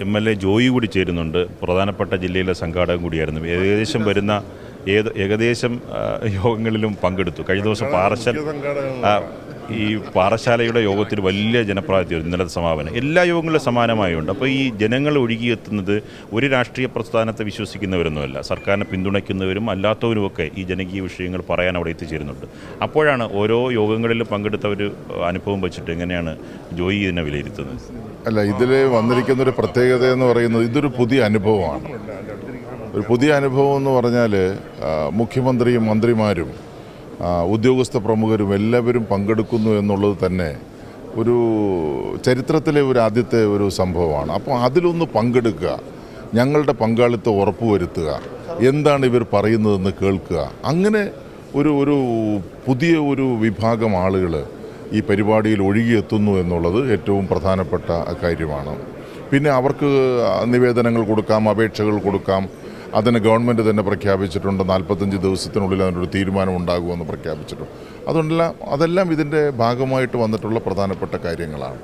MLA Joy കൂടി ചേരുന്നുണ്ട്. പ്രധാനപ്പെട്ട ജില്ലയിലെ സംഘാടകം കൂടിയായിരുന്നു. ഏകദേശം യോഗങ്ങളിലും പങ്കെടുത്തു. കഴിഞ്ഞ ദിവസം ഈ പാറശാലയുടെ യോഗത്തിൽ വലിയ ജനപ്രാതിനിധ്യം ഇന്നലത്തെ സമാപനം എല്ലാ യോഗങ്ങളിലും സമാനമായുണ്ട്. അപ്പോൾ ഈ ജനങ്ങൾ ഒഴുകിയെത്തുന്നത് ഒരു രാഷ്ട്രീയ പ്രസ്ഥാനത്തെ വിശ്വസിക്കുന്നവരൊന്നുമല്ല, സർക്കാരിനെ പിന്തുണയ്ക്കുന്നവരും അല്ലാത്തവരുമൊക്കെ ഈ ജനകീയ വിഷയങ്ങൾ പറയാൻ അവിടെ എത്തിച്ചേരുന്നുണ്ട്. അപ്പോഴാണ് ഓരോ യോഗങ്ങളിലും പങ്കെടുത്ത ഒരു അനുഭവം വെച്ചിട്ട് എങ്ങനെയാണ് ജോയി ഇതിനെ വിലയിരുത്തുന്നത്? അല്ല, ഇതിൽ വന്നിരിക്കുന്നൊരു പ്രത്യേകത എന്ന് പറയുന്നത് ഇതൊരു പുതിയ അനുഭവമാണ്. ഒരു പുതിയ അനുഭവം എന്ന് പറഞ്ഞാൽ മുഖ്യമന്ത്രിയും മന്ത്രിമാരും ഉദ്യോഗസ്ഥ പ്രമുഖരും എല്ലാവരും പങ്കെടുക്കുന്നു എന്നുള്ളത് തന്നെ ഒരു ചരിത്രത്തിലെ ഒരു ആദ്യത്തെ ഒരു സംഭവമാണ്. അപ്പോൾ അതിലൊന്ന് പങ്കെടുക്കുക, ഞങ്ങളുടെ പങ്കാളിത്തം ഉറപ്പുവരുത്തുക, എന്താണ് ഇവർ പറയുന്നതെന്ന് കേൾക്കുക. അങ്ങനെ ഒരു പുതിയ ഒരു വിഭാഗം ആളുകൾ ഈ പരിപാടിയിൽ ഒഴുകിയെത്തുന്നു എന്നുള്ളത് ഏറ്റവും പ്രധാനപ്പെട്ട കാര്യമാണ്. പിന്നെ അവർക്ക് നിവേദനങ്ങൾ കൊടുക്കാം, അപേക്ഷകൾ കൊടുക്കാം. അതിന് ഗവൺമെൻറ് തന്നെ പ്രഖ്യാപിച്ചിട്ടുണ്ട്, 45 ദിവസത്തിനുള്ളിൽ അതിനൊരു തീരുമാനം ഉണ്ടാകുമെന്ന് പ്രഖ്യാപിച്ചിട്ടുണ്ട്. അതെല്ലാം ഇതിൻ്റെ ഭാഗമായിട്ട് വന്നിട്ടുള്ള പ്രധാനപ്പെട്ട കാര്യങ്ങളാണ്.